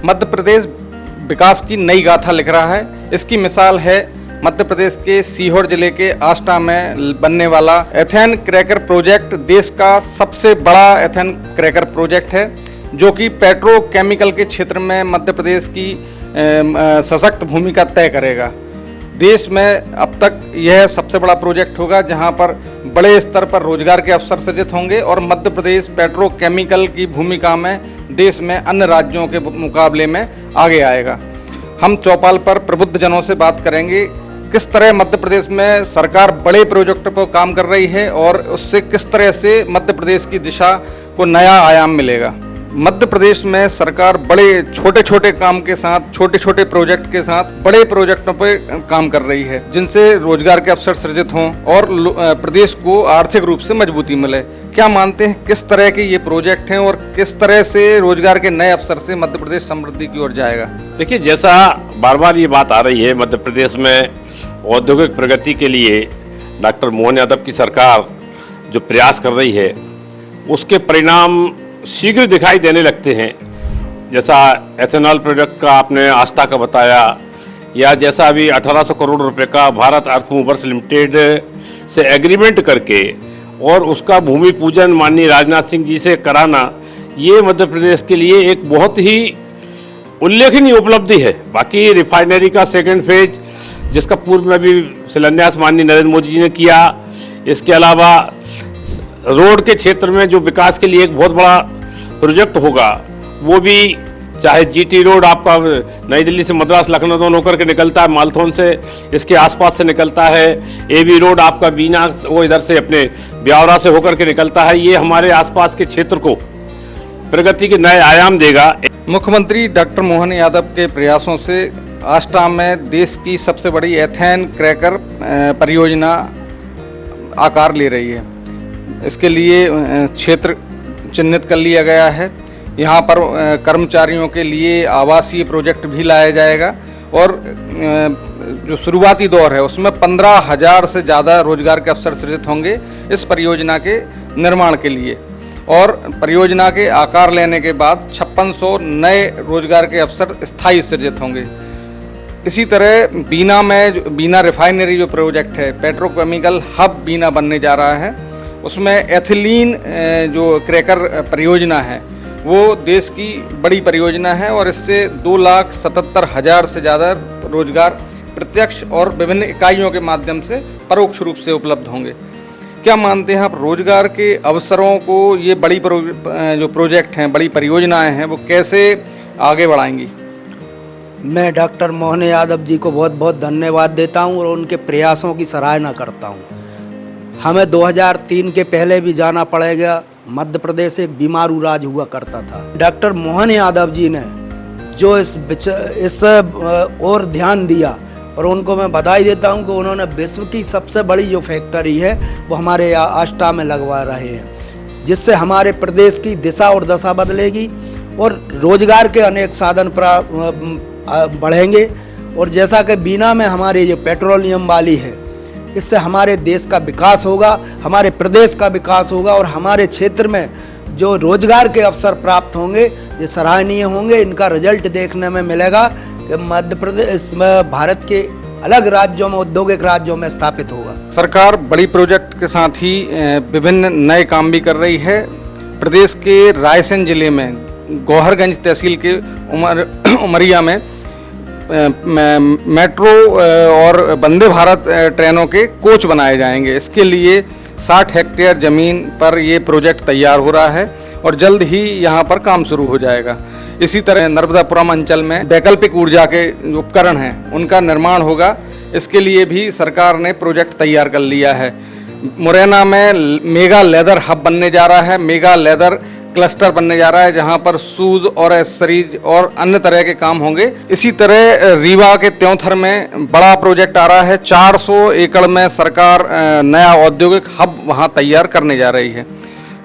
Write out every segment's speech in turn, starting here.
मध्य प्रदेश विकास की नई गाथा लिख रहा है। इसकी मिसाल है मध्य प्रदेश के सीहोर जिले के आष्टा में बनने वाला एथेन क्रैकर प्रोजेक्ट। देश का सबसे बड़ा एथेन क्रैकर प्रोजेक्ट है, जो कि पेट्रोकेमिकल के क्षेत्र में मध्य प्रदेश की सशक्त भूमिका तय करेगा। देश में अब तक यह सबसे बड़ा प्रोजेक्ट होगा जहां पर बड़े स्तर पर रोजगार के अवसर सृजित होंगे और मध्य प्रदेश पेट्रोकेमिकल की भूमिका में देश में अन्य राज्यों के मुकाबले में आगे आएगा। हम चौपाल पर प्रबुद्ध जनों से बात करेंगे किस तरह मध्य प्रदेश में सरकार बड़े प्रोजेक्ट पर काम कर रही है और उससे किस तरह से मध्य प्रदेश की दिशा को नया आयाम मिलेगा। मध्य प्रदेश में सरकार बड़े छोटे छोटे काम के साथ, छोटे छोटे प्रोजेक्ट के साथ बड़े प्रोजेक्टों पर काम कर रही है, जिनसे रोजगार के अवसर सृजित हों और प्रदेश को आर्थिक रूप से मजबूती मिले। क्या मानते हैं किस तरह के ये प्रोजेक्ट हैं और किस तरह से रोजगार के नए अवसर से मध्य प्रदेश समृद्धि की ओर जाएगा? देखिए, जैसा बार बार ये बात आ रही है, मध्य प्रदेश में औद्योगिक प्रगति के लिए डॉक्टर मोहन यादव की सरकार जो प्रयास कर रही है, उसके परिणाम शीघ्र दिखाई देने लगते हैं। जैसा एथेनॉल प्रोजेक्ट का आपने आस्था का बताया, या जैसा अभी 1800 करोड़ रुपए का भारत अर्थ मूवर्स लिमिटेड से एग्रीमेंट करके और उसका भूमि पूजन माननीय राजनाथ सिंह जी से कराना, ये मध्य प्रदेश के लिए एक बहुत ही उल्लेखनीय उपलब्धि है। बाकी रिफाइनरी का सेकेंड फेज, जिसका पूर्व में भी शिलान्यास माननीय नरेंद्र मोदी जी ने किया, इसके अलावा रोड के क्षेत्र में जो विकास के लिए एक बहुत बड़ा प्रोजेक्ट होगा, वो भी चाहे जीटी रोड आपका नई दिल्ली से मद्रास लखनऊ होकर के निकलता है, मालथौन से इसके आसपास से निकलता है, एबी रोड आपका बीना वो इधर से अपने ब्यावरा से होकर के निकलता है, ये हमारे आसपास के क्षेत्र को प्रगति के नए आयाम देगा। मुख्यमंत्री डॉक्टर मोहन यादव के प्रयासों से आष्टा में देश की सबसे बड़ी एथेन क्रैकर परियोजना आकार ले रही है। इसके लिए क्षेत्र चिन्हित कर लिया गया है। यहाँ पर कर्मचारियों के लिए आवासीय प्रोजेक्ट भी लाया जाएगा और जो शुरुआती दौर है उसमें 15,000 से ज़्यादा रोजगार के अवसर सृजित होंगे इस परियोजना के निर्माण के लिए। और परियोजना के आकार लेने के बाद 5600 नए रोजगार के अवसर स्थायी सृजित होंगे। इसी तरह बीना रिफाइनरी जो प्रोजेक्ट है, पेट्रोकेमिकल हब बीना बनने जा रहा है, उसमें एथिलीन जो क्रैकर परियोजना है वो देश की बड़ी परियोजना है और इससे 2,77,000 से ज़्यादा रोजगार प्रत्यक्ष और विभिन्न इकाइयों के माध्यम से परोक्ष रूप से उपलब्ध होंगे। क्या मानते हैं आप, रोजगार के अवसरों को ये बड़ी जो प्रोजेक्ट हैं, बड़ी परियोजनाएं हैं, वो कैसे आगे बढ़ाएंगी? मैं डॉक्टर मोहन यादव जी को बहुत बहुत धन्यवाद देता हूं और उनके प्रयासों की सराहना करता हूं। हमें 2003 के पहले भी जाना पड़ेगा। मध्य प्रदेश एक बीमारू राज्य हुआ करता था। डॉक्टर मोहन यादव जी ने जो इस और ध्यान दिया और उनको मैं बधाई देता हूं कि उन्होंने विश्व की सबसे बड़ी जो फैक्ट्री है वो हमारे आष्टा में लगवा रहे हैं, जिससे हमारे प्रदेश की दिशा और दशा बदलेगी और रोजगार के अनेक साधन बढ़ेंगे। और जैसा कि बीना में हमारे ये पेट्रोलियम वाली है, इससे हमारे देश का विकास होगा, हमारे प्रदेश का विकास होगा और हमारे क्षेत्र में जो रोजगार के अवसर प्राप्त होंगे ये सराहनीय होंगे। इनका रिजल्ट देखने में मिलेगा कि मध्य प्रदेश में भारत के अलग राज्यों में, औद्योगिक राज्यों में स्थापित होगा। सरकार बड़ी प्रोजेक्ट के साथ ही विभिन्न नए काम भी कर रही है। प्रदेश के रायसेन जिले में गौहरगंज तहसील के उमरिया में मेट्रो और वंदे भारत ट्रेनों के कोच बनाए जाएंगे। इसके लिए 60 हेक्टेयर ज़मीन पर ये प्रोजेक्ट तैयार हो रहा है और जल्द ही यहाँ पर काम शुरू हो जाएगा। इसी तरह नर्मदापुरम अंचल में वैकल्पिक ऊर्जा के उपकरण हैं, उनका निर्माण होगा। इसके लिए भी सरकार ने प्रोजेक्ट तैयार कर लिया है। मुरैना में मेगा लेदर हब बनने जा रहा है, मेगा लेदर क्लस्टर बनने जा रहा है, जहां पर शूज और एसेसरीज और अन्य तरह के काम होंगे। इसी तरह रीवा के त्योंथर में बड़ा प्रोजेक्ट आ रहा है। 400 एकड़ में सरकार नया औद्योगिक हब वहां तैयार करने जा रही है।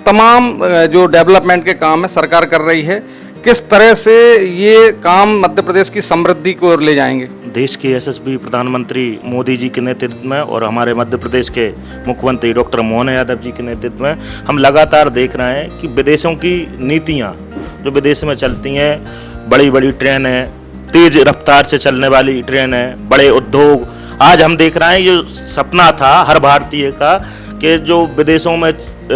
तमाम जो डेवलपमेंट के काम है सरकार कर रही है। किस तरह से ये काम मध्य प्रदेश की समृद्धि को ओर ले जाएंगे? देश के यशस्वी प्रधानमंत्री मोदी जी के नेतृत्व में और हमारे मध्य प्रदेश के मुख्यमंत्री डॉक्टर मोहन यादव जी के नेतृत्व में हम लगातार देख रहे हैं कि विदेशों की नीतियां जो विदेश में चलती हैं बड़ी बड़ी ट्रेनें, तेज रफ्तार से चलने वाली ट्रेनें, बड़े उद्योग। आज हम देख रहे हैं ये सपना था हर भारतीय का कि जो विदेशों में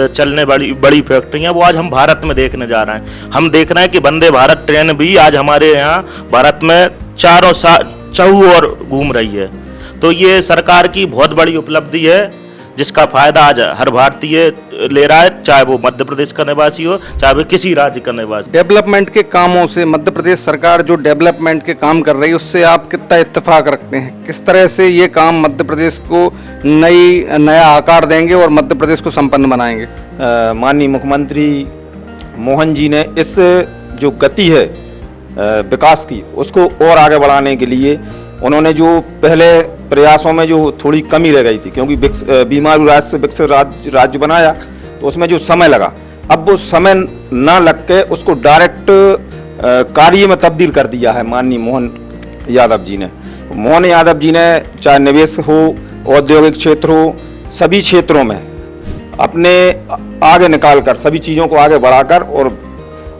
चलने वाली बड़ी फैक्ट्रियां वो आज हम भारत में देखने जा रहे हैं। हम देख रहे हैं कि वंदे भारत ट्रेन भी आज हमारे यहाँ भारत में चारों ओर घूम रही है। तो ये सरकार की बहुत बड़ी उपलब्धि है जिसका फायदा आज हर भारतीय ले रहा है, चाहे वो मध्य प्रदेश का निवासी हो, चाहे वो किसी राज्य का निवासी। डेवलपमेंट के कामों से मध्य प्रदेश सरकार जो डेवलपमेंट के काम कर रही है उससे आप कितना इत्तेफाक रखते हैं? किस तरह से ये काम मध्य प्रदेश को नया आकार देंगे और मध्य प्रदेश को संपन्न बनाएंगे? माननीय मुख्यमंत्री मोहन जी ने इस जो गति है विकास की उसको और आगे बढ़ाने के लिए उन्होंने जो पहले प्रयासों में जो थोड़ी कमी रह गई थी, क्योंकि बीमारू राज्य से विकसित राज्य बनाया तो उसमें जो समय लगा, अब वो समय ना लग के उसको डायरेक्ट कार्य में तब्दील कर दिया है माननीय मोहन यादव जी ने। मोहन यादव जी ने चाहे निवेश हो, औद्योगिक क्षेत्र हो, सभी क्षेत्रों में अपने आगे निकाल कर सभी चीज़ों को आगे बढ़ाकर और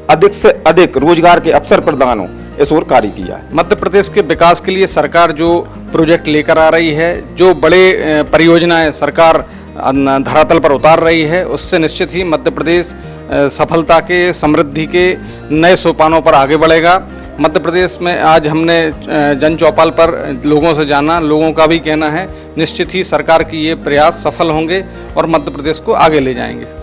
अधिक से अधिक रोजगार के अवसर प्रदान हो इस ओर कार्य किया है। मध्य प्रदेश के विकास के लिए सरकार जो प्रोजेक्ट लेकर आ रही है, जो बड़े परियोजनाएं सरकार धरातल पर उतार रही है, उससे निश्चित ही मध्य प्रदेश सफलता के, समृद्धि के नए सोपानों पर आगे बढ़ेगा। मध्य प्रदेश में आज हमने जन चौपाल पर लोगों से जाना, लोगों का भी कहना है निश्चित ही सरकार की ये प्रयास सफल होंगे और मध्य प्रदेश को आगे ले जाएंगे।